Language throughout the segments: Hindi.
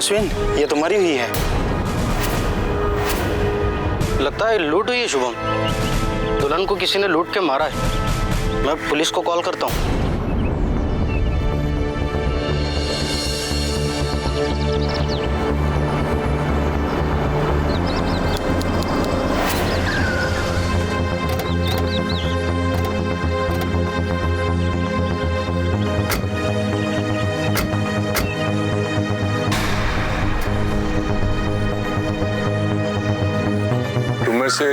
अश्विन, ये तुम्हारी हुई है। लगता है लूट हुई है शुभम। दुल्हन को किसी ने लूट के मारा है। मैं पुलिस को कॉल करता हूँ। से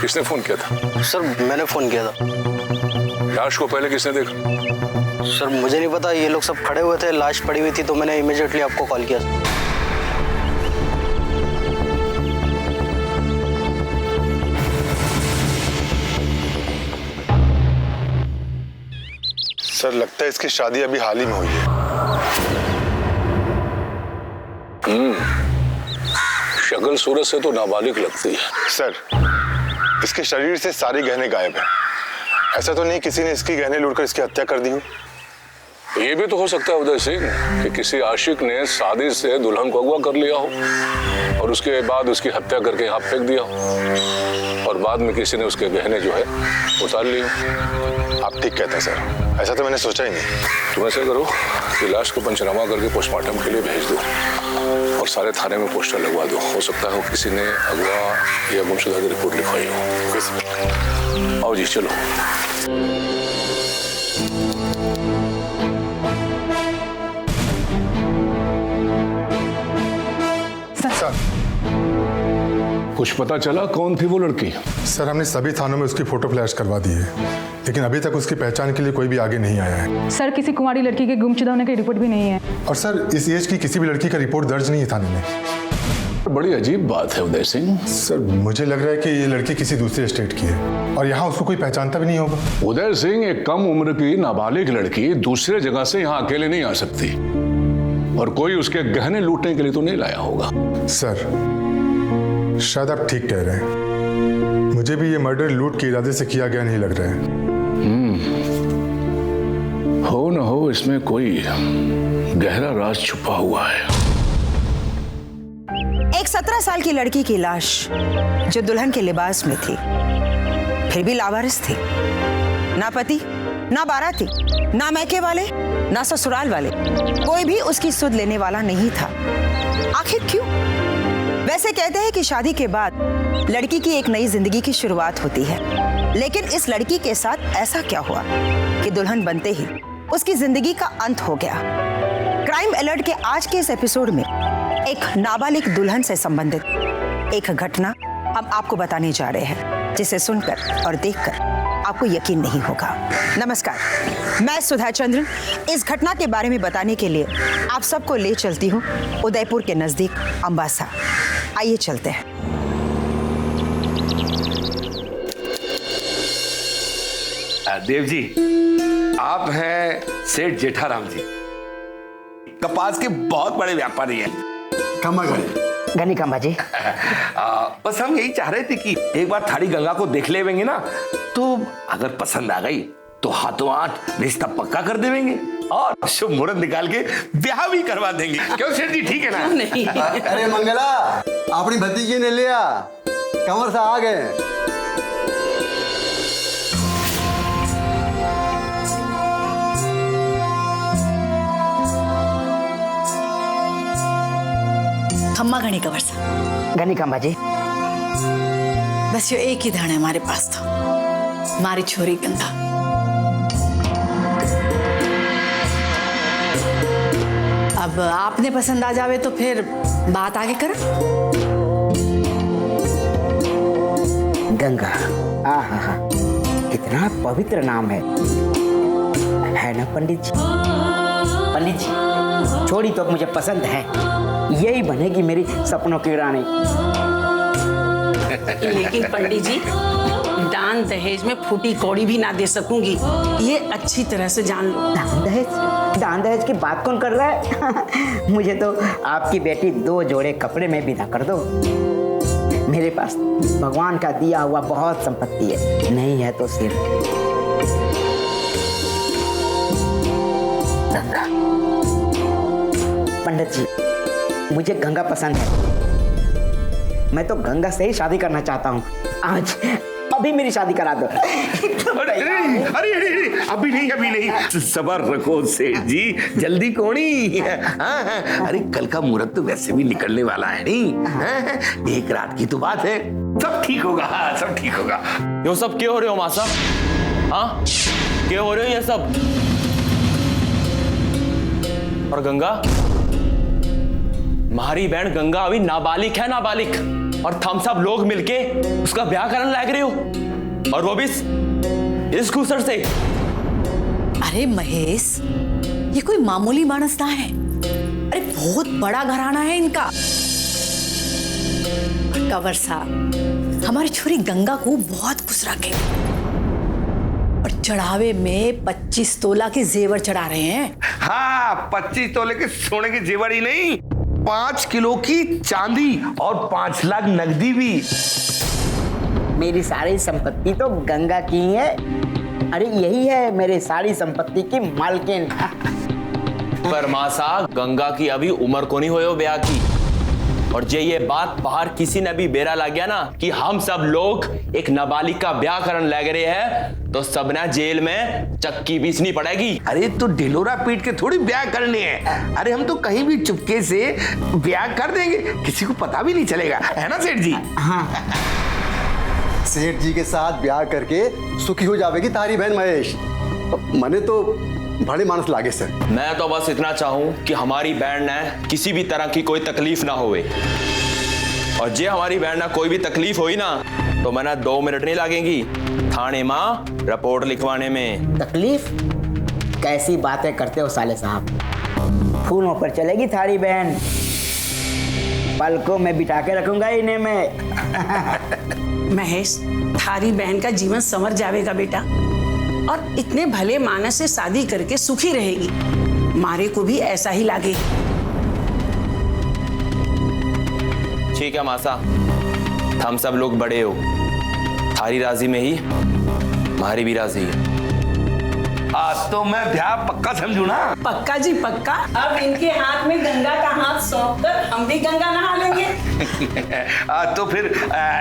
किसने फोन किया था? सर मैंने फोन किया था। लाश को पहले किसने देखा? सर मुझे नहीं पता, ये लोग सब खड़े हुए थे, लाश पड़ी हुई थी तो मैंने इमीडिएटली आपको कॉल किया। सर लगता है इसकी शादी अभी हाल ही में हुई है। शक्ल सूरत से तो नाबालिग लगती है। सर इसके शरीर से सारे गहने गायब हैं। ऐसा तो नहीं किसी ने इसकी गहने लूटकर इसकी हत्या कर दी हो? ये भी तो हो सकता है उदय सिंह कि किसी आशिक ने साजिश से दुल्हन को अगवा कर लिया हो और उसके बाद उसकी हत्या करके यहाँ फेंक दिया हो और बाद में किसी ने उसके गहने जो है उतार लिए हो। आप ठीक कहते हैं सर, ऐसा तो मैंने सोचा ही नहीं। तुम ऐसा करो कि लाश को पंचनामा करके पोस्टमार्टम के लिए भेज दो और सारे थाने में पोस्टर लगवा दो। हो सकता है किसी ने अगवा या गुमशुदा की रिपोर्ट लिखवाई हो। आओ जी चलो। सर कुछ पता चला कौन थी वो लड़की? सर हमने सभी थानों में उसकी फोटो फ्लैश करवा दी है, लेकिन अभी तक उसकी पहचान के लिए कोई भी आगे नहीं आया है। सर किसी कुंवारी लड़की के गुमशुदा होने की रिपोर्ट भी नहीं है। और सर इस एज की किसी भी लड़की का रिपोर्ट दर्ज नहीं है थाने में। बड़ी अजीब बात है उदय सिंह। सर मुझे लग रहा है कि ये लड़की किसी दूसरे स्टेट की है और यहाँ उसको कोई पहचानता भी नहीं होगा। उदय सिंह, एक कम उम्र की नाबालिग लड़की दूसरे जगह से यहाँ अकेले नहीं आ सकती और कोई उसके गहने लूटने के लिए तो नहीं लाया होगा। सर शायद आप ठीक कह रहे हैं, मुझे भी ये मर्डर लूट के इरादे से किया गया नहीं लग रहा है। हो न हो इसमें कोई गहरा राज छुपा हुआ है। एक 17 साल की लड़की की लाश जो दुल्हन के लिबास में थी, फिर भी लावारिस थी। ना पति, ना बाराती, ना मैके वाले, ना ससुराल वाले, कोई भी उसकी सुध लेने वाला नहीं था। आखिर क्यों? वैसे कहते हैं कि शादी के बाद लड़की की एक नई जिंदगी की शुरुआत होती है, लेकिन इस लड़की के साथ ऐसा क्या हुआ कि दुल्हन बनते ही उसकी जिंदगी का अंत हो गया। क्राइम अलर्ट के आज के इस एपिसोड में एक नाबालिग दुल्हन से संबंधित एक घटना हम आपको बताने जा रहे हैं, जिसे सुनकर और देखकर आपको यकीन नहीं होगा। नमस्कार, मैं सुधा चंद्रन इस घटना के बारे में बताने के लिए आप सबको ले चलती हूँ उदयपुर के नजदीक अंबासा। आइए चलते हैं। देव जी, आप हैं सेठ जेठाराम जी, कपास के बहुत बड़े व्यापारी हैं। गनी कांबा जी। बस हम यही चाह रहे थे कि एक बार थाड़ी गंगा को देख लेंगे ना, तो अगर पसंद आ गई तो हाथों हाथ रिश्ता पक्का कर देंगे और शुभ मुहूर्त निकाल के ब्याह भी करवा देंगे। क्यों सेठ जी, ठीक है ना? नहीं। अरे मंगला, अपनी भतीजी ने लिया, कंवर सा आ गए। खम्मा घनी का वर्षा। गनी कांबा जी, बस यो एक ही धन है हमारे पास, तो हमारी छोरी गंगा। अब आपने पसंद आ जावे तो फिर बात आगे कर। गंगा, आहा, कितना पवित्र नाम है ना पंडित जी? पंडित जी, छोड़ी तो मुझे पसंद है, यही बनेगी मेरी सपनों की रानी। लेकिन पंडित जी, दान दहेज में फूटी कौड़ी भी ना दे सकूंगी, ये अच्छी तरह से जान लो। दान दहेज की बात कौन कर रहा है? मुझे तो आपकी बेटी 2 जोड़े कपड़े में विदा कर दो। मेरे पास भगवान का दिया हुआ बहुत संपत्ति है, नहीं है तो सिर्फ पंडित जी, मुझे गंगा पसंद है। मैं तो गंगा से ही शादी करना चाहता हूँ। आज अभी मेरी शादी करा दो। अरे अभी नहीं, सबर रखो सेठ जी, जल्दी कोनी। हाँ, अरे कल का मुहूर्त तो वैसे भी निकलने वाला है नहीं। हाँ, एक रात की तो बात है, सब ठीक होगा, सब ठीक होगा। यो सब क्यों हो रहे हो मासा? हाँ, क्यों हो रहे हो ये सब? और गंगा, हमारी बहन गंगा अभी नाबालिग है, नाबालिग, और हम सब लोग मिलके उसका ब्याह करने लग रहे हो, और वो भी इस घूसर से। अरे महेश, ये कोई मामूली मानस ना है। अरे बहुत बड़ा घराना है इनका। और कंवर साहब हमारी छोरी गंगा को बहुत खुश रखे, और चढ़ावे में 25 तोला के जेवर चढ़ा रहे हैं। हाँ, 25 तोले के सोने के जेवर ही नहीं, 5 किलो की चांदी और 5 लाख नकदी भी। मेरी सारी संपत्ति तो गंगा की है। अरे यही है मेरे सारी संपत्ति की मालकिन। पर मासा, गंगा की अभी उम्र को नहीं हो ब्याह की, और ये बात बाहर किसी ने भी बेरा लग गया ना कि हम सब लोग एक नाबालिग का ब्याह करने लग रहे हैं, तो सबने जेल में चक्की बीसनी पड़ेगी। अरे तो ढिलोरा पीट के थोड़ी ब्याह करने हैं। अरे हम तो कहीं भी चुपके से ब्याह कर देंगे, किसी को पता भी नहीं चलेगा, है ना सेठ जी? हाँ, सेठ जी के साथ ब्याह करके सुखी हो जाएगी तारी बहन महेश। मने तो बड़े मानस लागे सर। मैं तो बस इतना चाहूं कि हमारी बहन ने किसी भी तरह की कोई तकलीफ ना होवे, और जे हमारी बहन ने कोई भी तकलीफ हुई ना, तो मैंने 2 मिनट नहीं लगेंगी थाने में रिपोर्ट लिखवाने में। तकलीफ? कैसी बातें करते हो साले साहब? खूनों पर चलेगी थारी बहन, पलकों में बिठा के रखूंगा इन्हें मैं। महेश, थारी बहन का जीवन संवर जाएगा बेटा, और इतने भले मानस से शादी करके सुखी रहेगी। मारे को भी ऐसा ही लागे। ठीक है मासा, हम सब लोग बड़े हो, थारी राजी में ही हमारी भी राजी है। तो मैं ब्याह पक्का समझू ना? पक्का जी पक्का। अब इनके हाथ में गंगा का हाथ सौंप कर हम भी गंगा नहा लेंगे। तो फिर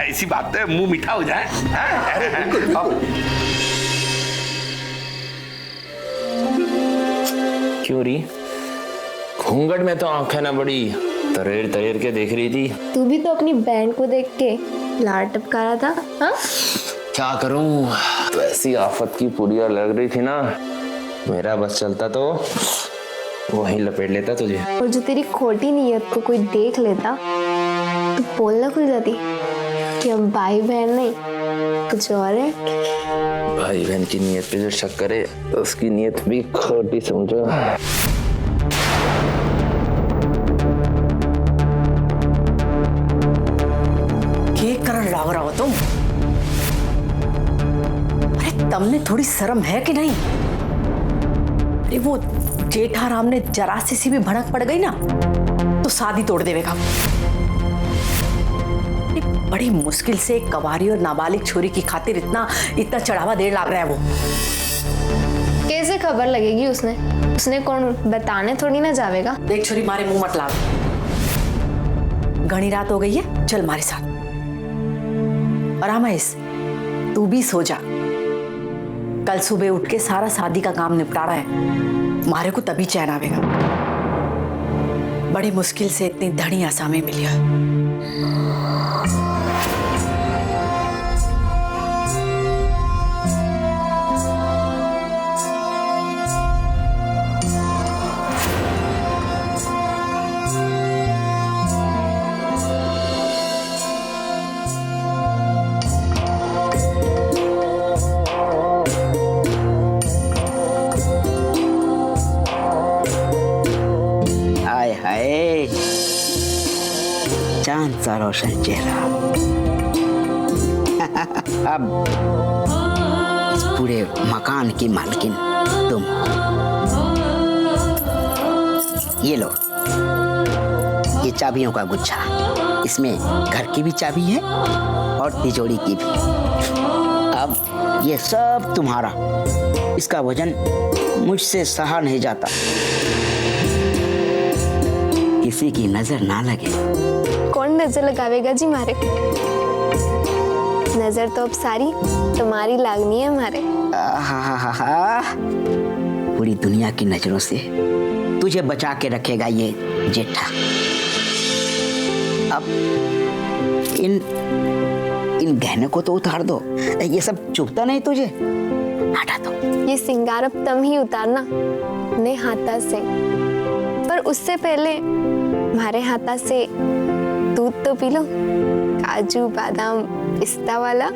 इसी बात पे मुंह मीठा हो जाए। क्यों री? घूंघट में तो आंखें ना बड़ी तरेर तरेर के देख रही थी। तू भी तो अपनी बहन को देख के लार टपका रहा था। हाँ? क्या करूं, तो ऐसी आफत की पुड़िया लग रही थी ना, मेरा बस चलता तो वहीं लपेट लेता तुझे। और जो तेरी खोटी नीयत को कोई देख लेता तो बोलना खुल जाती कि अब भाई बहन नहीं कुछ और है। भाई बहन की नीयत पे जो शक करे उसकी नीयत भी खोटी समझो। क्या कर लाग रहा हो तुम? अरे तुमने थोड़ी शर्म है कि नहीं? अरे वो जेठाराम ने जरा सी भी भड़क पड़ गई ना तो शादी तोड़ देगा। बड़ी मुश्किल से एक कवारी और नाबालिग छोरी की खातिर इतना चढ़ावा देर लग रहा है। वो कैसे खबर लगेगी? उसने कौन बताने थोड़ी ना जावेगा। देख छोरी, मारे मुंह मत लाग। घनी रात हो गई है, चल हमारे साथ। और रमेश, तू भी सो जा, कल सुबह उठ के सारा शादी का काम निपटाना है। मारे को तभी चैन आवेगा। बड़ी मुश्किल से इतनी धनी आसामी मिली है। चांद सा रोशन चेहरा। अब इस पूरे मकान की मालकिन तुम। ये लो, ये चाबियों का गुच्छा, इसमें घर की भी चाबी है और तिजोरी की भी। अब ये सब तुम्हारा, इसका वजन मुझसे सहा नहीं जाता। किसी की नजर ना लगे। कौन नजर लगावेगा जी मारे? नजर तो अब सारी तुम्हारी लागनी है मारे। पूरी दुनिया की नजरों से तुझे बचा के रखेगा ये जेठा। अब इन गहनों को तो उतार दो, ये सब चुभता नहीं तुझे? हटा दो। ये सिंगार अब तुम ही उतारना अपने हाथा से, पर उससे पहले हमारे हाथा से दूध तो पी लो, काजू बादाम पिस्ता वाला।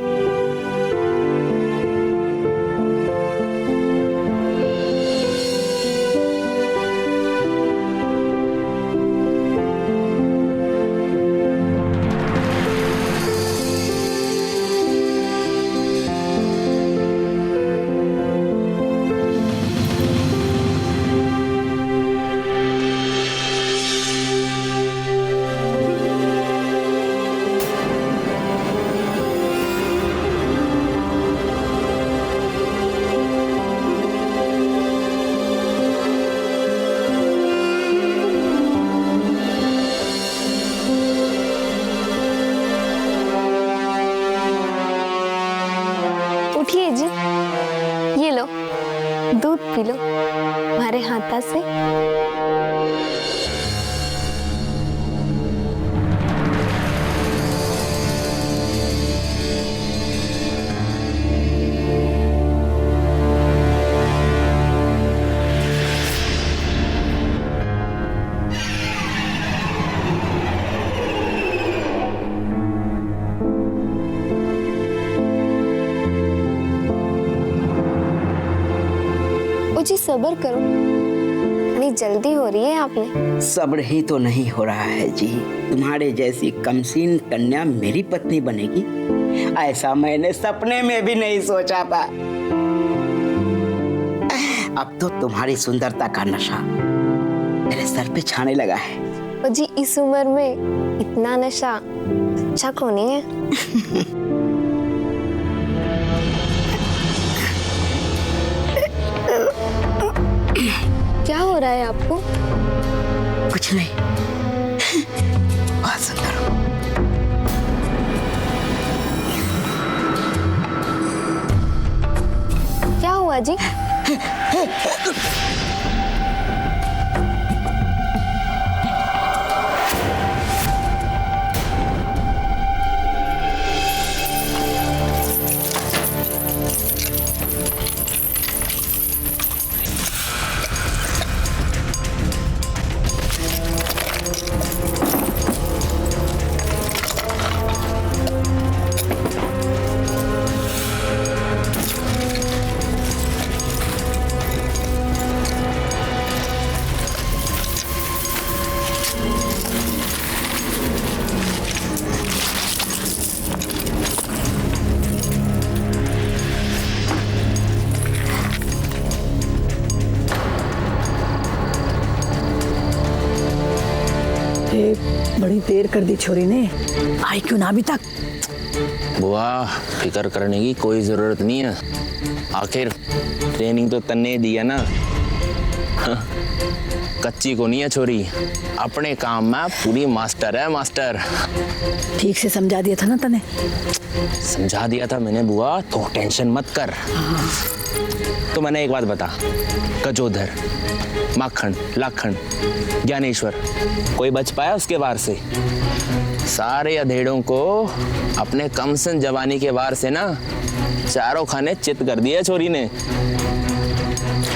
उठिए जी, ये लो दूध पी लो हमारे हाथा से। जी सब्र करो, इतनी जल्दी हो रही है आपने। सब्र ही तो नहीं हो रहा है जी। तुम्हारे जैसी कमसीन कन्या मेरी पत्नी बनेगी, ऐसा मैंने सपने में भी नहीं सोचा था। अब तो तुम्हारी सुंदरता का नशा मेरे सर पे छाने लगा है। जी इस उम्र में इतना नशा अच्छा क्यों नहीं है? क्या हो रहा है आपको? कुछ नहीं, बहुत सुंदर हो। क्या हुआ जी? बड़ी देर कर दी छोरी ने, आई क्यों ना अभी तक? बुआ फिक्र करने की कोई जरूरत नहीं है, आखिर ट्रेनिंग तो तन्ने दिया ना। कच्ची को नहीं है छोरी, अपने काम में पूरी मास्टर है मास्टर। ठीक से समझा दिया था ना तने? समझा दिया था मैंने बुआ, तो टेंशन मत कर। तो मैंने एक बात बता, गजोधर, माखन, लाखन, ज्ञानेश्वर, कोई बच पाया उसके वार से? सारे अधेड़ों को अपने कमसन जवानी के वार से ना चारों खाने चित कर दिया छोरी ने।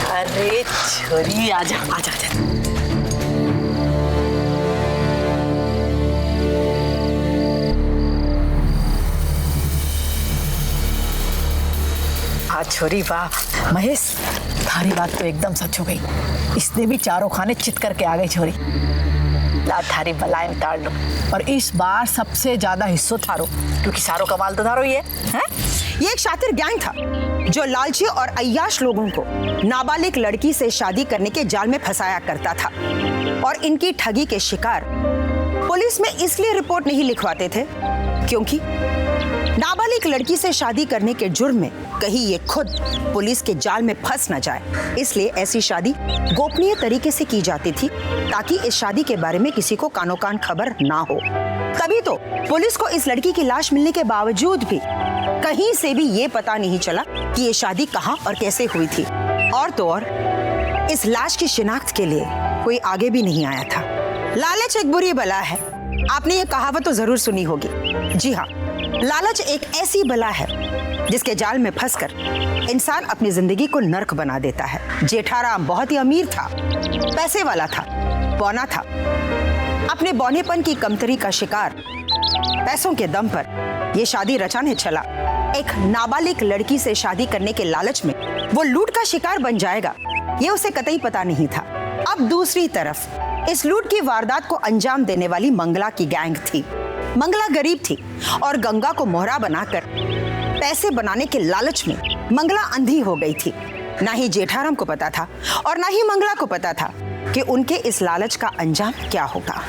अरे छोरी आजा आजा आजा। छोरी वाह महेश, थारी बात तो एकदम सच हो गई। इसने भी चारों खाने चित करके आ गई छोरी। ला थारी बलाएं उतार लो, और इस बार सबसे ज्यादा हिस्सों थारो, क्योंकि सारो कमाल तो थारो ही है? ये एक शातिर गैंग था जो लालची और अय्याश लोगों को नाबालिग लड़की से शादी करने के जाल में फंसाया करता था, और इनकी ठगी के शिकार पुलिस में इसलिए रिपोर्ट नहीं लिखवाते थे क्योंकि नाबालिग लड़की से शादी करने के जुर्म में कहीं ये खुद पुलिस के जाल में फंस न जाए, इसलिए ऐसी शादी गोपनीय तरीके से की जाती थी ताकि इस शादी के बारे में किसी को कानो कान खबर ना हो। तभी तो पुलिस को इस लड़की की लाश मिलने के बावजूद भी कहीं से भी ये पता नहीं चला कि ये शादी कहाँ और कैसे हुई थी। और तो और इस लाश की शिनाख्त के लिए कोई आगे भी नहीं आया था। लालच एक बुरी बला है, आपने ये कहावत तो जरूर सुनी होगी। जी हाँ, लालच एक ऐसी बला है जिसके जाल में फंसकर इंसान अपनी जिंदगी को नर्क बना देता है। जेठाराम बहुत ही अमीर था, पैसे वाला था, बौना था। अपने बौनेपन की कमतरी का शिकार पैसों के दम पर ये शादी रचाने चला। एक नाबालिग लड़की से शादी करने के लालच में वो लूट का शिकार बन जाएगा, ये उसे कतई पता नहीं था। अब दूसरी तरफ इस लूट की वारदात को अंजाम देने वाली मंगला की गैंग थी। मंगला गरीब थी और गंगा को मोहरा बनाकर पैसे बनाने के लालच में मंगला अंधी हो गई थी। ना ही जेठाराम को पता था और ना ही मंगला को पता था कि उनके इस लालच का अंजाम क्या होगा।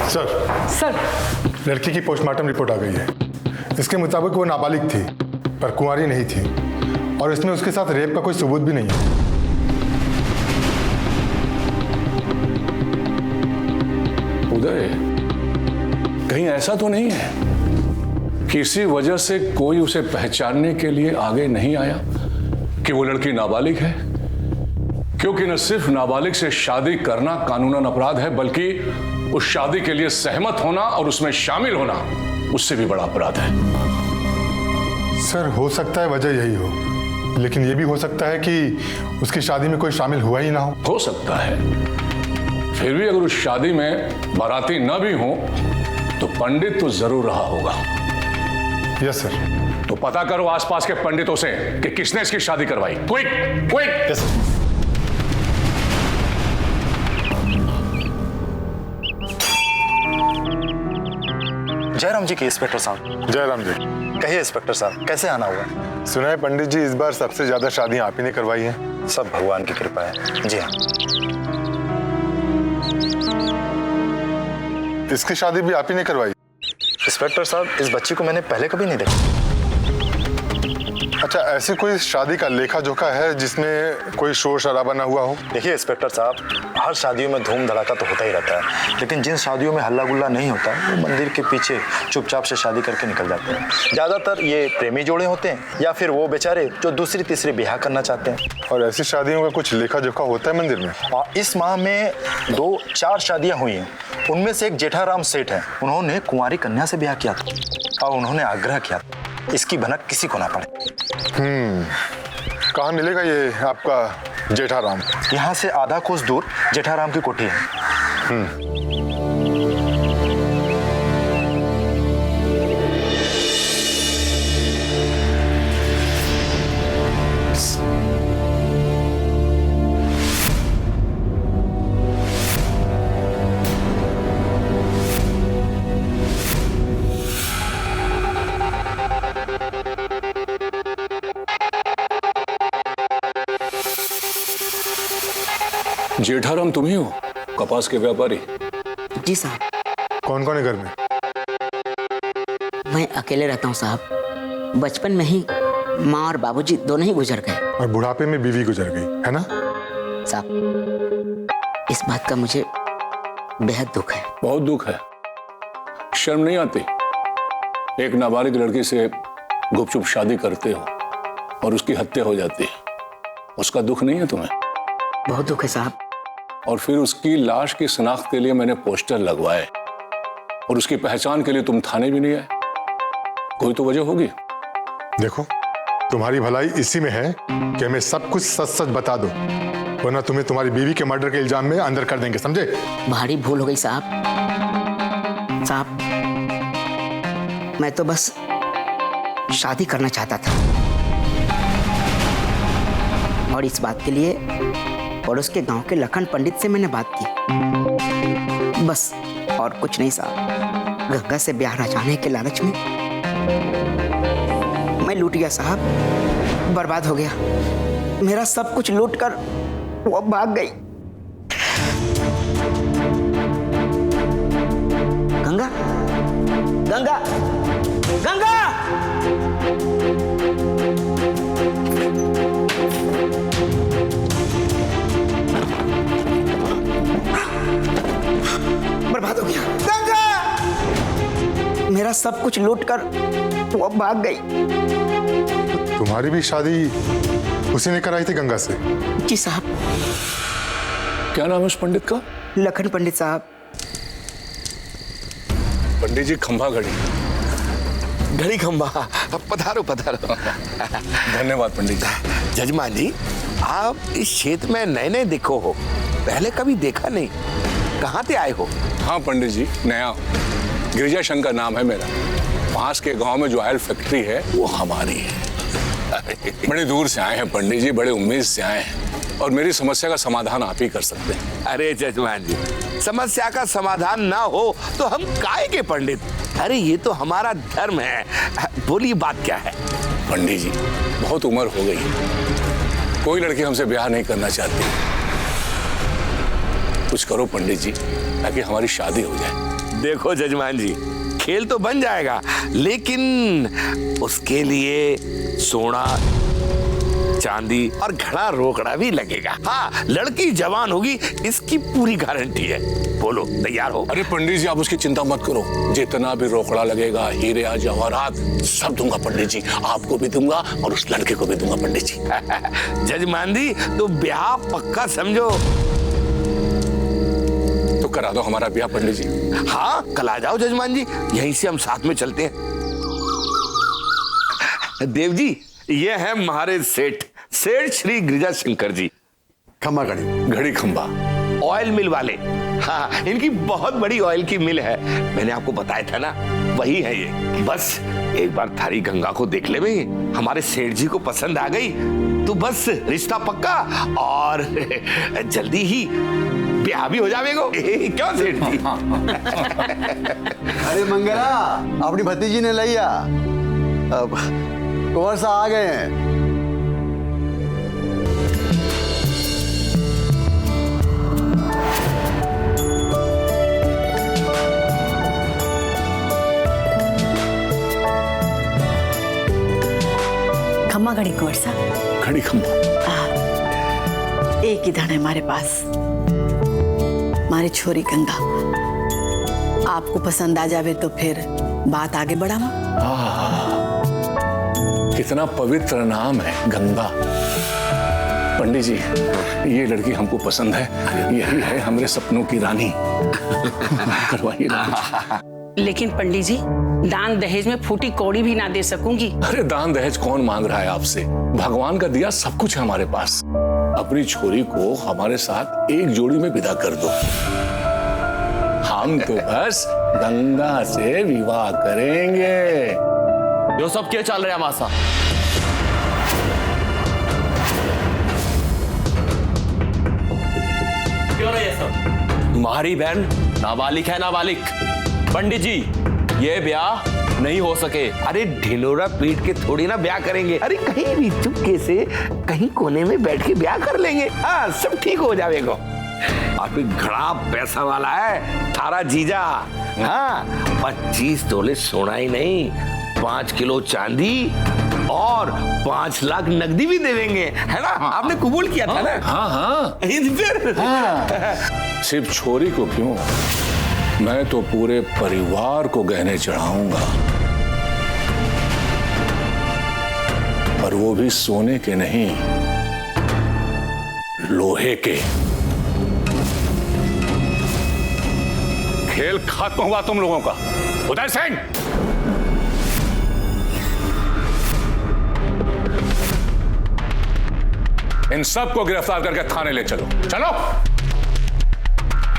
सर, लड़की की पोस्टमार्टम रिपोर्ट आ गई है। इसके मुताबिक वो नाबालिग थी पर कुंवारी नहीं थी और इसमें उसके साथ रेप का कोई सबूत भी नहीं है। उदय, कहीं ऐसा तो नहीं है कि इसी वजह से कोई उसे पहचानने के लिए आगे नहीं आया कि वो लड़की नाबालिग है? क्योंकि न सिर्फ नाबालिग से शादी करना कानूनन अपराध है, बल्कि उस शादी के लिए सहमत होना और उसमें शामिल होना उससे भी बड़ा अपराध है। सर, हो सकता है वजह यही हो, लेकिन यह भी हो सकता है कि उसकी शादी में कोई शामिल हुआ ही ना हो सकता है। फिर भी अगर उस शादी में बाराती न भी हो तो पंडित तो जरूर रहा होगा। Yes sir. तो पता करो आसपास के पंडितों से कि किसने इसकी शादी करवाई। Quick quick. Yes sir. Jairam ji की इंस्पेक्टर साहब। जयराम जी। कहिए इंस्पेक्टर साहब, कैसे आना हुआ? सुना है पंडित जी इस बार सबसे ज्यादा शादियां आप ही ने करवाई हैं। सब भगवान की कृपा है। जी हाँ। इसकी शादी भी आप ही ने करवाई? इंस्पेक्टर साहब, इस बच्ची को मैंने पहले कभी नहीं देखा। अच्छा, ऐसी कोई शादी का लेखा जोखा है जिसमें कोई शोर शराबा ना हुआ हो? देखिए इंस्पेक्टर साहब, हर शादियों में धूम धड़ाका तो होता ही रहता है, लेकिन जिन शादियों में हल्ला गुल्ला नहीं होता वो मंदिर के पीछे चुपचाप से शादी करके निकल जाते हैं। ज्यादातर ये प्रेमी जोड़े होते हैं या फिर वो बेचारे जो दूसरी तीसरी ब्याह करना चाहते हैं। और ऐसी शादियों का कुछ लेखा जोखा होता है मंदिर में? इस माह में 2-4 शादियां हुई हैं। उनमें से एक जेठाराम सेठ है, उन्होंने कुंवारी कन्या से ब्याह किया था और उन्होंने आग्रह किया इसकी भनक किसी को ना पड़े। कहाँ मिलेगा ये आपका जेठाराम? यहाँ से आधा कोस दूर जेठाराम की कोठी है। जेठाराम तुम ही हो, कपास के व्यापारी? जी साहब। कौन कौन है घर में? मैं अकेले रहता हूँ साहब। बचपन में ही माँ और बाबूजी दोनों ही गुजर गए और बुढ़ापे में बीवी गुजर गई है ना? साहब, इस बात का मुझे बेहद दुख है। बहुत दुख है। शर्म नहीं आती? एक नाबालिग लड़की से गुपचुप शादी करते हो और उसकी हत्या हो जाती है, उसका दुख नहीं है तुम्हें? बहुत दुख है साहब। और फिर उसकी लाश की शिनाख्त के लिए मैंने पोस्टर लगवाए और उसकी पहचान के लिए तुम थाने भी नहीं आए। कोई तो वजह होगी। देखो, तुम्हारी भलाई इसी में है कि हमें सब कुछ सच सच बता दो, वरना तुम्हें तुम्हारी बीवी के मर्डर के इल्जाम में अंदर कर देंगे, समझे? भारी भूल हो गई साहब। साहब, मैं तो बस शादी करना चाहता था और इस बात के लिए पड़ोस के गांव के लखन पंडित से मैंने बात की, बस और कुछ नहीं साहब। गंगा से ब्याह रचाने के लालच में मैं लूट गया साहब, बर्बाद हो गया। मेरा सब कुछ लूट कर वो भाग गई। गंगा गंगा गंगा। बर्बाद हो गया। गंगा मेरा सब कुछ लूट कर वो भाग गई। तुम्हारी भी शादी उसी ने कराई थी गंगा से? जी साहब। क्या नाम है उस पंडित का? लखन पंडित साहब। पंडित जी खंभा घड़ी। घड़ी खंभा, पधारो पधारो। धन्यवाद पंडित जी। जजमान जी, आप इस क्षेत्र में नए नए दिखो हो, पहले कभी देखा नहीं। कहाँ से आए हो? हाँ पंडित जी, नया। गिरिजा शंकर नाम है मेरा। पास के गांव में जो ऑयल फैक्ट्री है वो हमारी है। बड़े दूर से आए हैं पंडित जी, बड़े उम्मीद से आए हैं, और मेरी समस्या का समाधान आप ही कर सकते हैं। अरे जजमान जी, समस्या का समाधान ना हो तो हम काहे के पंडित? अरे ये तो हमारा धर्म है। बोलिए बात क्या है? पंडित जी, बहुत उम्र हो गई है, कोई लड़की हमसे ब्याह नहीं करना चाहती। कुछ करो पंडित जी, ताकि हमारी शादी हो जाए। देखो जजमान जी, खेल तो बन जाएगा, लेकिन उसके लिए सोना, चांदी और घड़ा रोकड़ा भी लगेगा। हाँ, लड़की जवान होगी, इसकी पूरी गारंटी है। बोलो, तैयार हो? अरे पंडित जी, आप उसकी चिंता मत करो। जितना भी रोकड़ा लगेगा, हीरे जवाहरात सब दूंगा पंडित जी। आपको भी दूंगा और उस लड़के को भी दूंगा पंडित जी। जजमान जी, तो ब्याह पक्का समझो। तो करा दो हमारा ब्याह पंडित जी। हाँ, कल आ जाओ जजमान जी, यहीं से हम साथ में चलते हैं। देव जी, ये है हमारे सेठ श्री गिरिजा शंकर जी। खंभा घड़ी। घड़ी खंभा ऑयल मिल वाले। हाँ, इनकी बहुत बड़ी ऑयल की मिल है, मैंने आपको बताया था ना, वही है ये। बस एक बार थारी गंगा को देख ले भाई, हमारे सेठ जी को पसंद आ गई तो बस रिश्ता पक्का, और जल्दी ही ब्याह भी हो जाएगा। क्यों सेठ जी? अरे मंगला, अपनी भतीजी ने लिया, अब कुंवर सा आ गए हैं। खम्मा घड़ी कुंवर सा। घड़ी खंभा। एक ही धन है हमारे पास, हमारी छोरी गंगा। आपको पसंद आ जावे तो फिर बात आगे बढ़ावा। कितना पवित्र नाम है गंगा। पंडित जी, ये लड़की हमको पसंद है, यही है हमारे सपनों की रानी। करवाइए ना। लेकिन पंडित जी, दान दहेज में फूटी कौड़ी भी ना दे सकूंगी। अरे दान दहेज कौन मांग रहा है आपसे? भगवान का दिया सब कुछ है हमारे पास। अपनी छोरी को हमारे साथ एक जोड़ी में विदा कर दो। हम तो बस गंगा से विवाह करेंगे। जो सब क्या चल रहा है मासा? क्यों रहा ये सब? हमारी बहन नाबालिग है, नाबालिग। पंडित जी, ये ब्याह नहीं हो सके। अरे ढिंडोरा पीट के थोड़ी ना ब्याह करेंगे। अरे कहीं भी चुपके से कहीं कोने में बैठ के ब्याह कर लेंगे। हाँ, सब ठीक हो जाएगा। आप घड़ा पैसा वाला है थारा जीजा। हाँ, 25 तोले सोना ही नहीं, 5 किलो चांदी और 5 लाख नकदी भी दे देंगे, है ना? आपने कबूल किया था ना? हाँ हाँ। फिर सिर्फ छोरी को क्यों, मैं तो पूरे परिवार को गहने चढ़ाऊंगा, पर वो भी सोने के नहीं, लोहे के। खेल खत्म हुआ तुम लोगों का। उदय सिंह, इन सबको गिरफ्तार करके थाने ले चलो। चलो,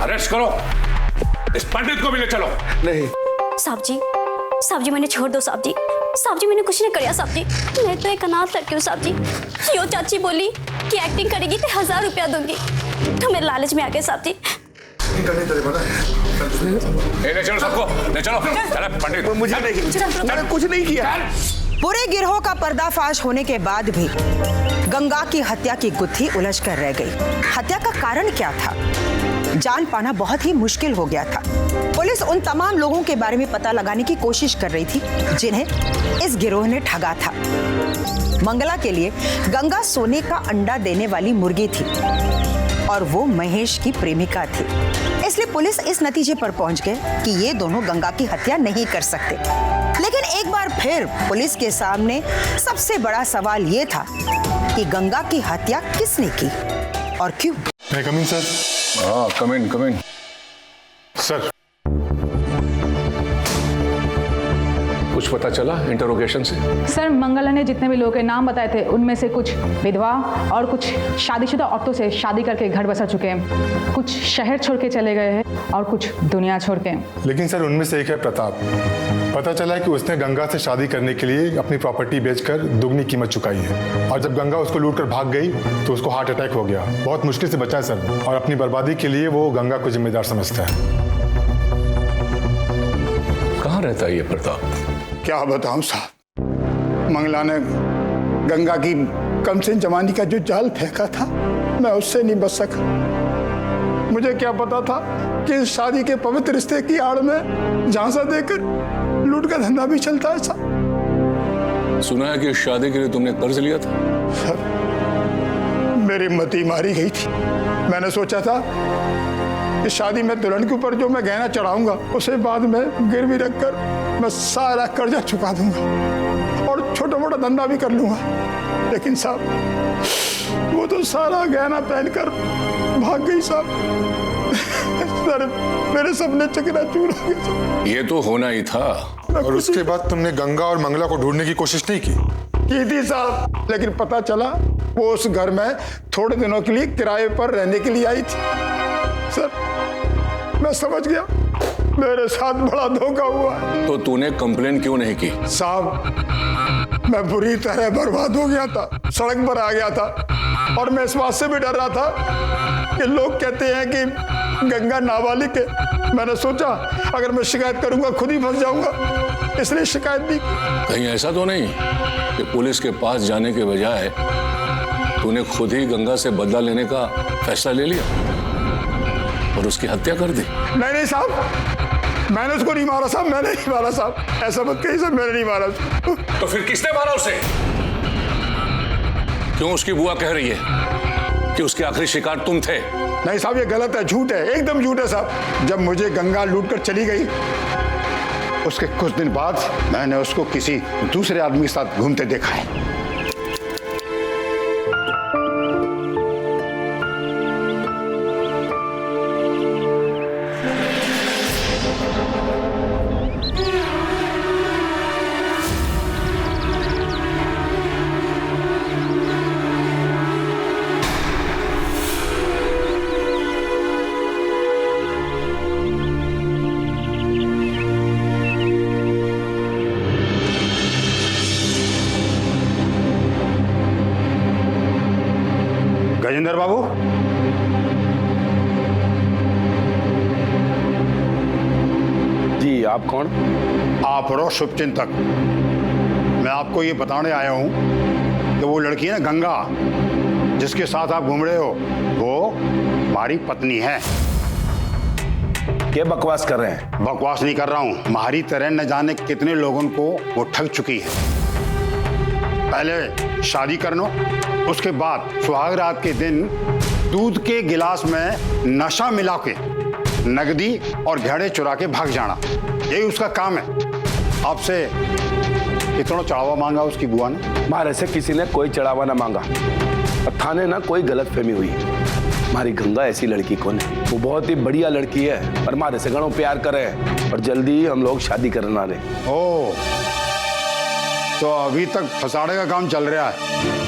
अरेस्ट करो। इस पंडित को भी ले चलो। नहीं साहब जी मैंने छोड़ दो साहब जी। साहब जी मैंने कुछ नहीं किया साहब जी। मैं तो एक अनाथ लड़की हूँ साहब जी। यो चाची बोली कि एक्टिंग करेगी तो 1000 रुपया दूंगी, तो मेरे लालच में आ गए साहब जी। ले चलो सबको, ले चलो। पंडित, मुझे नहीं, मैंने कुछ नहीं किया। पूरे गिरोह का पर्दाफाश होने के बाद भी गंगा की हत्या की गुत्थी उलझ कर रह गई। हत्या का कारण क्या था? जान पाना बहुत ही मुश्किल हो गया था। पुलिस उन तमाम लोगों के बारे में पता लगाने की कोशिश कर रही थी जिन्हें इस गिरोह ने ठगा था। मंगला के लिए गंगा सोने का अंडा देने वाली मुर्गी थी और वो महेश की प्रेमिका थी। इसलिए पुलिस इस नतीजे पर पहुंच गए कि ये दोनों गंगा की हत्या नहीं कर सकते। लेकिन एक बार फिर पुलिस के सामने सबसे बड़ा सवाल ये था कि गंगा की हत्या किसने की और क्यों। मैं कम इन सर? हाँ, कम इन सर। कुछ पता चला इंटरोगेशन से? सर, मंगला ने जितने भी लोगों के नाम बताए थे उनमें से कुछ विधवा और कुछ शादीशुदा औरतों से शादी करके घर बसा चुके हैं, कुछ शहर छोड़ के चले गए हैं और कुछ दुनिया छोड़ के। लेकिन सर उनमें से एक है प्रताप। पता चला है कि उसने गंगा से शादी करने के लिए अपनी प्रॉपर्टी बेचकर दुगनी कीमत चुकाई है और जब गंगा उसको लूट कर भाग गई तो उसको हार्ट अटैक हो गया। बहुत मुश्किल से बचा है सर और अपनी बर्बादी के लिए वो गंगा को जिम्मेदार समझता है। कहाँ रहता है ये प्रताप? क्या बताऊं साहब, मंगला ने गंगा की कमसिन जवानी का जो जाल फेंका था मैं उससे नहीं बच सका। मुझे क्या पता था कि इस शादी के पवित्र रिश्ते की आड़ में झांसा देकर लूट का धंधा भी चलता है साहब। सुना है कि इस शादी के लिए तुमने कर्ज लिया था? सर, मेरी मती मारी गई थी। मैंने सोचा था इस शादी में दुल्हन के ऊपर जो मैं गहना चढ़ाऊंगा उसे बाद में गिरवी रखकर मैं सारा कर्जा चुका दूंगा और छोटा मोटा धंधा भी कर लूंगा। लेकिन साहब वो तो सारा गहना पहनकर भाग गई साहब। सर, मेरे सपने चकनाचूर हो गए साहब। ये तो होना ही था। और उसके बाद तुमने गंगा और मंगला को ढूंढने की कोशिश नहीं की? की थी साहब, लेकिन पता चला वो उस घर में थोड़े दिनों के लिए किराए पर रहने के लिए आई थी। सर, मैं समझ गया मेरे साथ बड़ा धोखा हुआ। तो तूने कंप्लेन क्यों नहीं की? साहब, मैं बुरी तरह बर्बाद हो गया था, सड़क पर आ गया था और मैं इस बात से भी डर रहा था कि लोग कहते हैं कि गंगा नाबालिग है। मैंने सोचा अगर मैं शिकायत करूंगा खुद ही फंस जाऊंगा, इसलिए शिकायत नहीं। कहीं ऐसा तो नहीं कि पुलिस के पास जाने के बजाय तूने खुद ही गंगा से बदला लेने का फैसला ले लिया और उसकी हत्या कर दी? नहीं साहब, मैंने उसको नहीं मारा साहब, मैंने नहीं मारा साहब, ऐसा मत कहिए साहब, मैंने नहीं मारा। तो फिर किसने मारा उसे? क्यों उसकी बुआ कह रही है कि उसके आखिरी शिकार तुम थे? नहीं साहब, ये गलत है, झूठ है, एकदम झूठ है साहब। जब मुझे गंगा लूटकर चली गई उसके कुछ दिन बाद मैंने उसको किसी दूसरे आदमी के साथ घूमते देखा है। गजेंद्र बाबू, जी आप कौन? आप रहो शुभचिंतक। मैं आपको ये बताने आया हूं कि वो लड़की है ना गंगा, जिसके साथ आप घूम रहे हो, वो हमारी पत्नी है। क्या बकवास कर रहे हैं? बकवास नहीं कर रहा हूं, हमारी तरह न जाने कितने लोगों को वो ठग चुकी है। पहले शादी करना, उसके बाद सुहाग रात के दिन दूध के गिलास में नशा मिला के नगदी और घेड़े चुरा के भाग जाना, यही उसका काम है। आपसे कितना चढ़ावा मांगा उसकी बुआ ने? हमारे से किसी ने कोई चढ़ावा ना मांगा और थाने ना कोई गलत फहमी हुई। हमारी गंगा ऐसी लड़की कौन है, वो बहुत ही बढ़िया लड़की है और हमारे से घणों प्यार करे और जल्दी ही हम लोग शादी करना रहे। ओ, तो अभी तक फसाड़े का काम चल रहा है।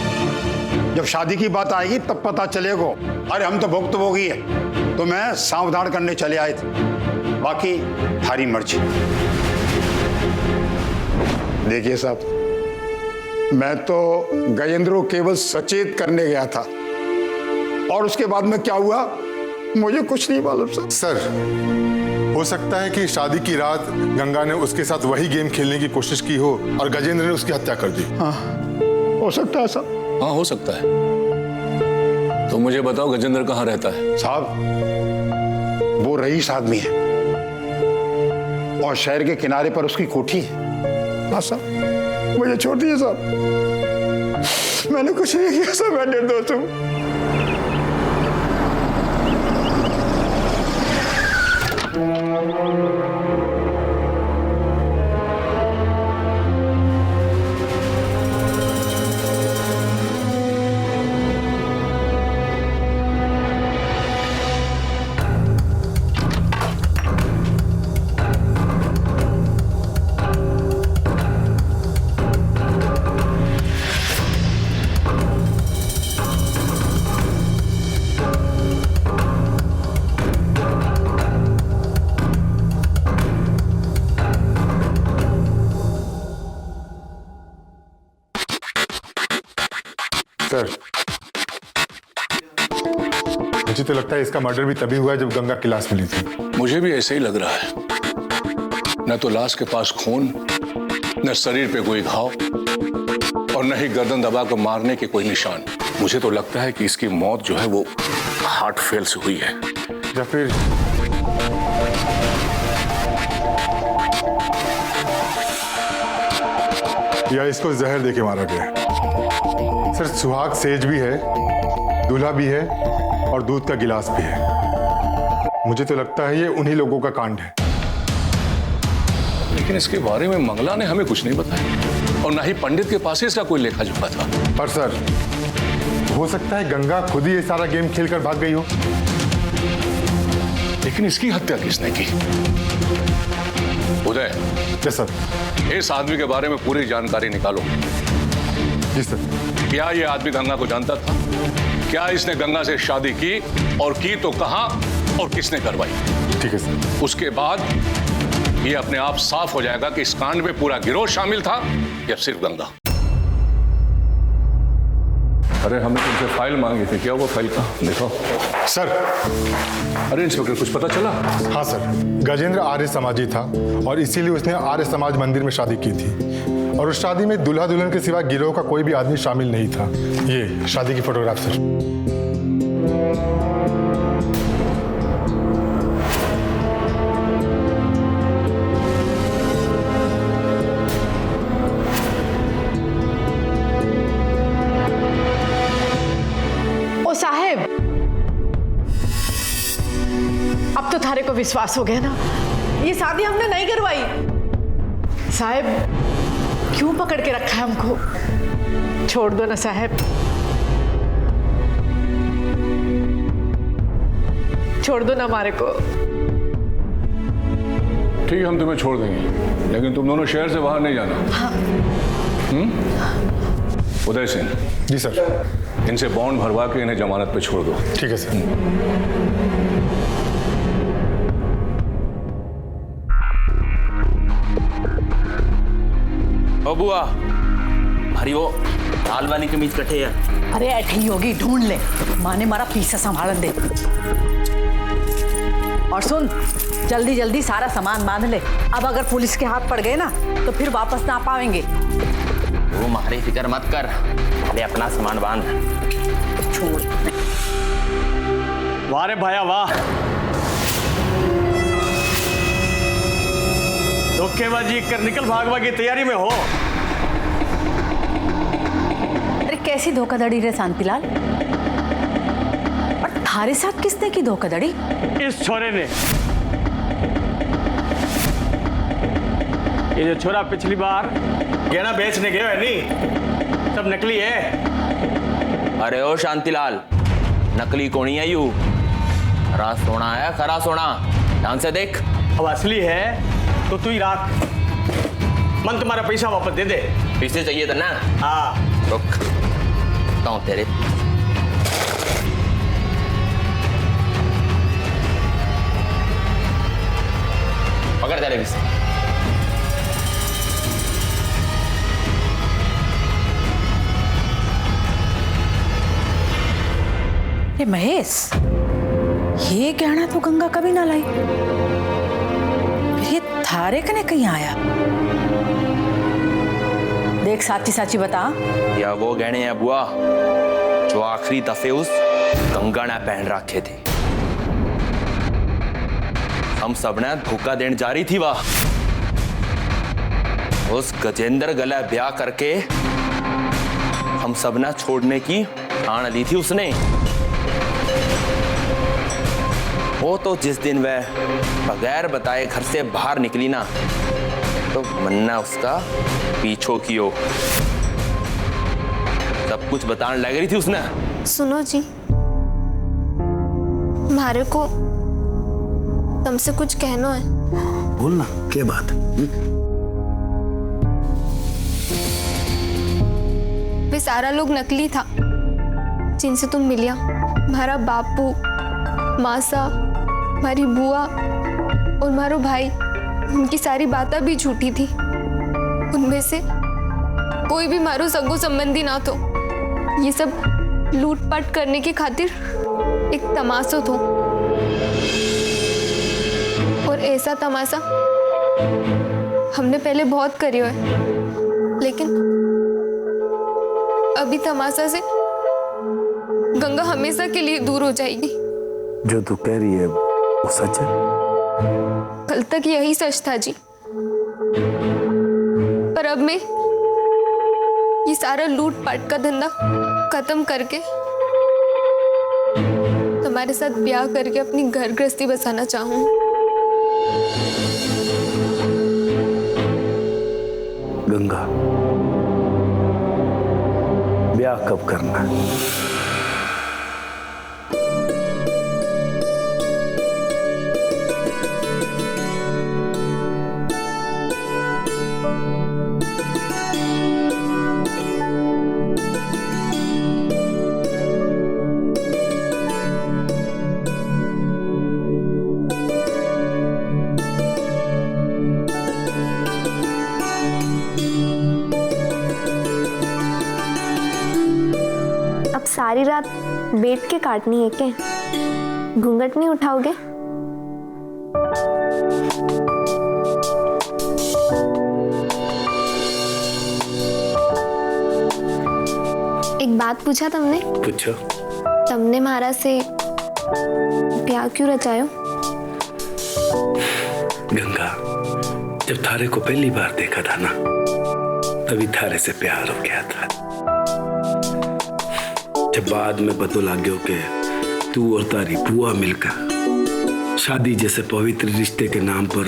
जब शादी की बात आएगी तब पता चलेगा। अरे हम तो भुगत भोगी है, तो मैं सावधान करने चले आए थे, बाकी थारी मर्जी। देखिए साहब, मैं तो गजेंद्र को केवल सचेत करने गया था और उसके बाद में क्या हुआ मुझे कुछ नहीं मालूम सर। सर, हो सकता है कि शादी की रात गंगा ने उसके साथ वही गेम खेलने की कोशिश की हो और गजेंद्र ने उसकी हत्या कर दी। हाँ, हो सकता है सर। हाँ, हो सकता है। तो मुझे बताओ गजेंद्र कहाँ रहता है? साहब, वो रईस आदमी है और शहर के किनारे पर उसकी कोठी है। हाँ साहब, मुझे छोड़ दीजिए साहब, मैंने कुछ नहीं किया साहब, मैं निर्दोष हूँ। सर, मुझे तो लगता है इसका मर्डर भी तभी हुआ जब गंगा की लाश मिली थी। मुझे भी ऐसे ही लग रहा है। न तो लाश के पास खून, न शरीर पे कोई घाव और न ही गर्दन दबा कर मारने के कोई निशान। मुझे तो लगता है कि इसकी मौत जो है वो हार्ट फेल से हुई है या फिर इसको जहर देके मारा गया। सर, सुहाग सेज भी है, दूल्हा भी है और दूध का गिलास भी है। मुझे तो लगता है ये उन्हीं लोगों का कांड है। लेकिन इसके बारे में मंगला ने हमें कुछ नहीं बताया और ना ही पंडित के पास इसका कोई लेखा जोखा था। पर सर, हो सकता है गंगा खुद ही ये सारा गेम खेलकर भाग गई हो। लेकिन इसकी हत्या किसने की? उदय, सर, इस आदमी के बारे में पूरी जानकारी निकालो। जी सर। क्या ये आदमी गंगा को जानता था? क्या इसने गंगा से शादी की और की तो कहां और किसने करवाई? ठीक है सर। उसके बाद ये अपने आप साफ हो जाएगा कि इस कांड में पूरा गिरोह शामिल था या सिर्फ गंगा। अरे हमने तुमसे फाइल मांगी थी, क्या वो फाइल का देखो सर। अरे इंस्पेक्टर, कुछ पता चला? हाँ सर, गजेंद्र आर्य समाजी था और इसीलिए उसने आर्य समाज मंदिर में शादी की थी और उस शादी में दूल्हा दुल्हन के सिवा गिरोह का कोई भी आदमी शामिल नहीं था। ये शादी की फोटोग्राफ सर। ओ साहेब, अब तो थारे को विश्वास हो गया ना, ये शादी हमने नहीं करवाई। साहेब, क्यों पकड़ के रखा है हमको? छोड़ दो ना साहब, छोड़ दो ना हमारे को। ठीक है, हम तुम्हें छोड़ देंगे, लेकिन तुम दोनों शहर से बाहर नहीं जाना। हाँ। उदय सिंह। जी सर। इनसे बॉन्ड भरवा के इन्हें जमानत पे छोड़ दो। ठीक है सर। ओ बुआ, हरी वो लाल वाली कमीज कटे है। अरे ऐठी होगी, ढूंढ ले, माँ ने मारा पीछा संभाल दे। और सुन, जल्दी जल्दी सारा सामान बांध ले, अब अगर पुलिस के हाथ पड़ गए ना तो फिर वापस ना आ पाएंगे। वो मारी फिक्र मत कर, पहले अपना सामान बांध। छोड़। वाह रे भाया वाह, धोखेबाजी कर निकल भागवा की तैयारी में हो। अरे कैसी धोखाधड़ी रे शांतिलाल? और थारे साथ किसने की धोखाधड़ी? इस छोरे ने। ये जो छोरा पिछली बार गहना बेचने गया है नहीं, सब नकली है। अरे ओ शांतिलाल, नकली कोनी है यू, खरा सोना है, खरा सोना, ध्यान से देख। अब असली है तो तू ही राख, मन तुम्हारा पैसा वापस दे दे। पैसे चाहिए था ना? हाँ। रुक, बताऊं तेरे। पकड़ तेरे पैसे। ये महेश, ये गहना तो गंगा कभी ना लाई, ये थारे कने कहीं आया? देख साची साची बता। या वो गहने हैं बुआ जो आखिरी दफे उस गंगा ने पहन रखे थे। हम सब ने धोखा देने जा रही थी वह उस गजेंद्र गला ब्याह करके हम सब ने छोड़ने की ठान ली थी उसने। वो तो जिस दिन वह बगैर बताए घर से बाहर निकली ना तो मन्ना उसका पीछो कियो सब कुछ बताने लग रही थी उसने। सुनो जी, हमारे को तुमसे कुछ कहना है। बोलना, क्या बात? वे सारा लोग नकली था जिनसे तुम मिलिया। हमारा बापू, मासा, हमारी बुआ और हमारो भाई, उनकी सारी बातें भी झूठी थी। उनमें से कोई भी मारो सगो संबंधी ना तो। ये सब लूटपाट करने की खातिर एक तमाशा था और ऐसा तमाशा हमने पहले बहुत करी है, लेकिन अभी तमाशा से गंगा हमेशा के लिए दूर हो जाएगी। जो तू कह रही है वो सच है? कल तक यही सच था जी, पर अब मैं ये सारा लूटपाट का धंधा खत्म करके तुम्हारे साथ ब्याह करके अपनी घर गृहस्थी बसाना चाहूं। गंगा, ब्याह कब करना है? सारी रात बैठ के काटनी है क्या? घूंघट नहीं उठाओगे? एक बात पूछा तुमने? पूछो। तुमने महाराज से ब्याह क्यों रचायो? गंगा, जब थारे को पहली बार देखा था ना, तभी थारे से प्यार हो गया था। जब बाद में पता लग गया कि तू और तारी बुआ मिलकर शादी जैसे पवित्र रिश्ते के नाम पर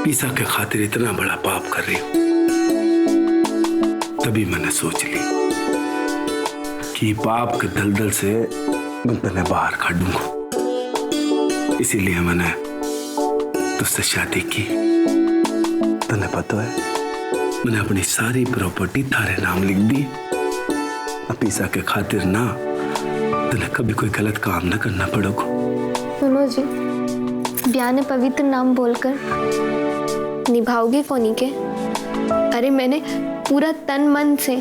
पीसा के खातिर इतना बड़ा पाप कर रही हो, तभी मैंने सोच ली कि पाप के दलदल से मैं तुम्हें बाहर काटूंगा। इसीलिए मैंने तुझसे शादी की। तुम्हें पता है, मैंने अपनी सारी प्रॉपर्टी थारे नाम लिख दी। पीसा के खातिर ना तुझे कभी कोई गलत काम ना करना पड़ेगा। सुनो जी, ब्याह ने पवित्र नाम बोलकर निभाओगे कोनी के? अरे मैंने पूरा तन मन से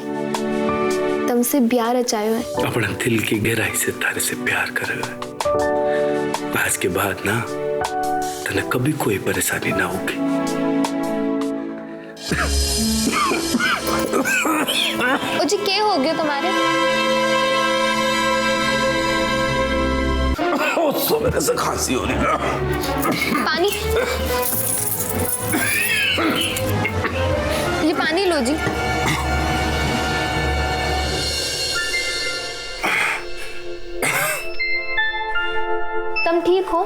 तुमसे ब्याह रचायो है। अपना दिल की गहराई से तारे से प्यार कर रहा है। आज के बाद ना तुझे कभी कोई परेशानी ना होगी। ओ जी, क्या हो गया तुम्हारे? मेरे से खांसी हो रही है। पानी, ये पानी लो जी। तुम ठीक हो?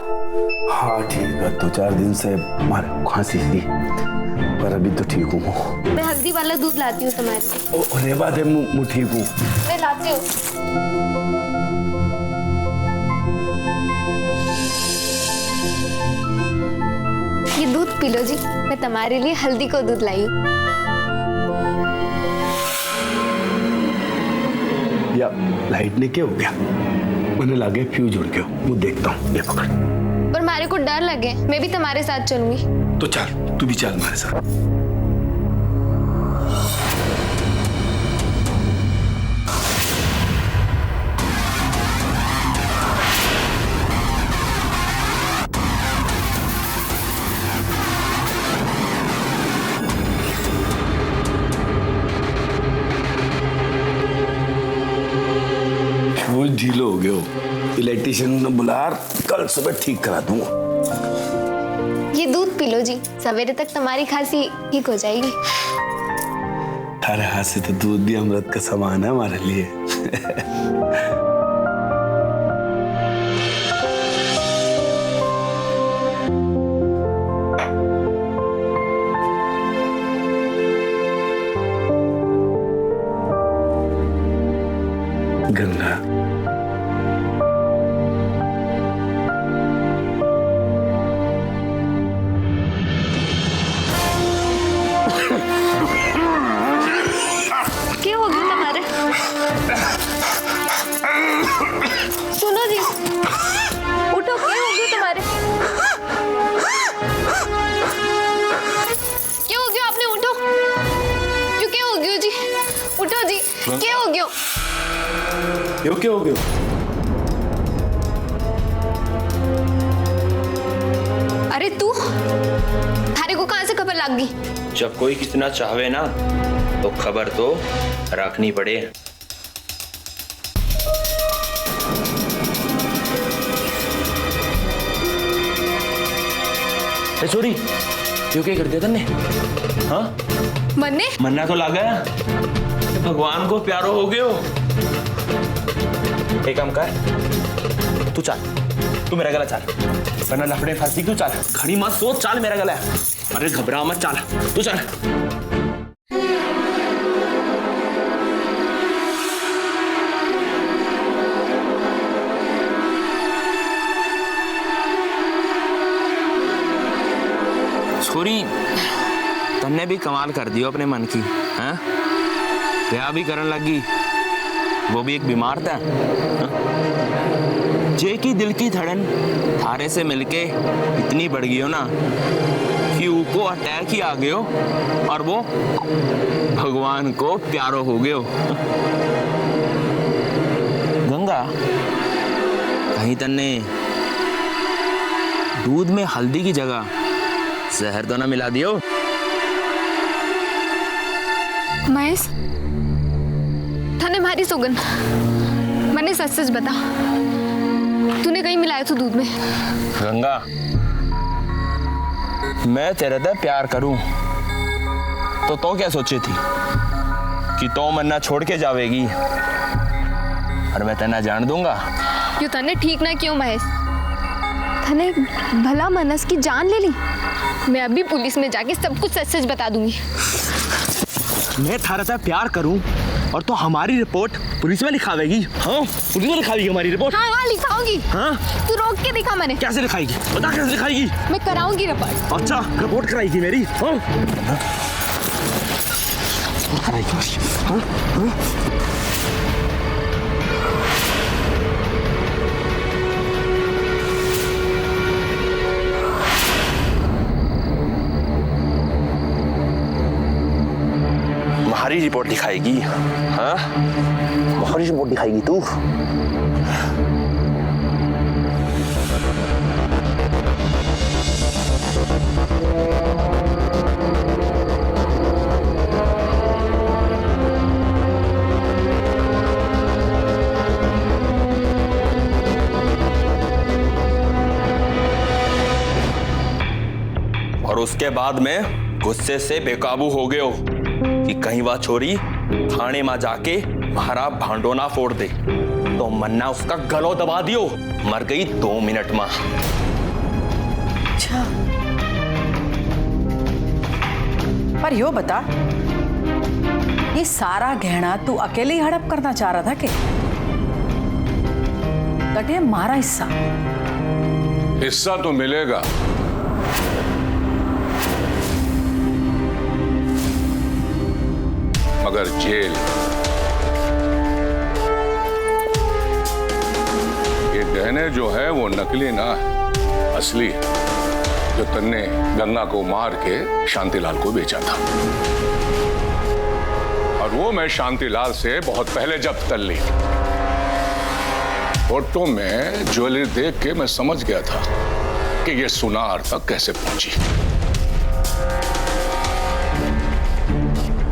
हाँ ठीक है, 2-4 दिन से मारे खांसी थी, पर अभी तो ठीक हूँ। मैं हल्दी वाला दूध लाती हूँ तुम्हारे। अरे बात है, मैं ठीक हूँ। मैं लाती हूँ। ये दूध पी लो जी, मैं तुम्हारे लिए हल्दी को दूध लाई हूँ। या लाइट ने क्या हो गया? मैंने लगे फ्यूज उड़ गया। वो देखता हूँ, ये पकड़। पर मारे को डर लगे, मैं भी तुम्हारे साथ चलूंगी। तो चल, तू भी चल हमारे साथ। ढीलो हो गया। इलेक्ट्रिशियन ने बुला, कल सुबह ठीक करा दूंगा। ये दूध पी लो जी, सवेरे तक तुम्हारी खांसी ठीक हो जाएगी। तारे हाथ से तो दूध भी अमृत का समान है हमारे लिए। गंगा, क्या हो गया तुम्हारे? सुनो जी, उठो, क्या हो गया तुम्हारे? क्या हो गया? आपने उठो। क्यों क्या हो गया जी? उठो जी, क्या हो गया? क्यों क्या हो गया? अरे तू, थारे को कहां से खबर लग गई? जब कोई कितना चाहे ना तो खबर तो रखनी पड़े। छोरी क्यों क्या कर दिया तन्ने? हाँ मन्ने मन्ना तो लगा भगवान को प्यारो हो गयो। एक काम कर, तू चल, तू मेरा गला चल, वरना लफड़े फंसी। तू चल, खड़ी मत सोच, चल मेरा गला। अरे घबरा मत, चल तू चल। छोरी तन्ने भी कमाल कर दियो अपने मन की, हैं? ब्याह भी करने लगी, वो भी एक बीमार था। जे की दिल की धड़न थारे से मिलके इतनी बढ़ गई हो ना कि उसको अटैक ही आ गयो और वो भगवान को प्यारो हो गयो। गंगा, कहीं तन्ने दूध में हल्दी की जगह जहर तो ना मिला दियो? महेश, थाने मारी सोगन, मैंने सच सच बता, तूने कहीं मिलाया तो दूध में? गंगा, मैं तेरे से प्यार करूं तो क्या सोची थी कि तो मन्ना छोड़ के जावेगी और मैं तेना जान दूंगा? यो तने ठीक ना क्यों महेश? तने भला मनस की जान ले ली। मैं अभी पुलिस में जाके सब कुछ सच सच बता दूंगी। मैं थारा से प्यार करूं और तो हमारी रिपोर्ट पुलिस में लिखावेगी? हाँ, पुलिस में लिखावेगी हमारी रिपोर्ट? हाँ हाँ लिखाऊंगी। हाँ? तू रोक के दिखा मैंने। कैसे लिखाएगी? बता कैसे लिखाएगी? मैं कराऊंगी रिपोर्ट। अच्छा, रिपोर्ट कराएगी मेरी? हाँ? कराएगी? हाँ? हाँ? हमारी रिपोर्ट दिखाएगी? हाँ, हमारी रिपोर्ट दिखाएगी तू? और उसके बाद में गुस्से से बेकाबू हो गए हो कि कहीं वह छोरी थाने में जाके हमारा भांडोना फोड़ दे, तो मन्ना उसका गलो दबा दियो, मर गई 2 मिनट में। अच्छा, पर यो बता, ये सारा गहना तू अकेले ही हड़प करना चाह रहा था कि कटे मारा हिस्सा? हिस्सा तो मिलेगा, मगर जेल। ये गहने जो है वो नकली ना है, असली है, जो तन्ने गंगा को मार के शांतिलाल को बेचा था। और वो मैं शांतिलाल से बहुत पहले जब्त कर ली। फोटो में ज्वेलरी देख के मैं समझ गया था कि ये सुनार तक कैसे पहुंची।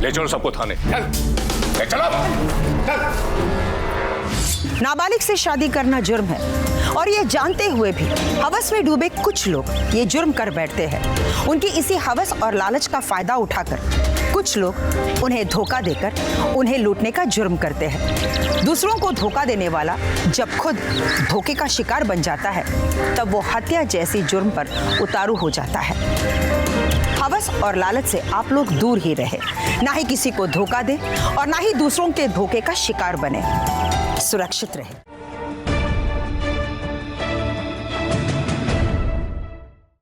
ले चलो सबको थाने। चल, ले चलो। चल। नाबालिग से शादी करना जुर्म है और ये जानते हुए भी हवस में डूबे कुछ लोग ये जुर्म कर बैठते हैं। उनकी इसी हवस और लालच का फायदा उठाकर कुछ लोग उन्हें धोखा देकर उन्हें लूटने का जुर्म करते हैं। दूसरों को धोखा देने वाला जब खुद धोखे का शिकार बन जाता है तब वो हत्या जैसी जुर्म पर उतारू हो जाता है। हवस और लालच से आप लोग दूर ही रहे, ना ही किसी को धोखा दे और ना ही दूसरों के धोखे का शिकार बने। सुरक्षित रहे।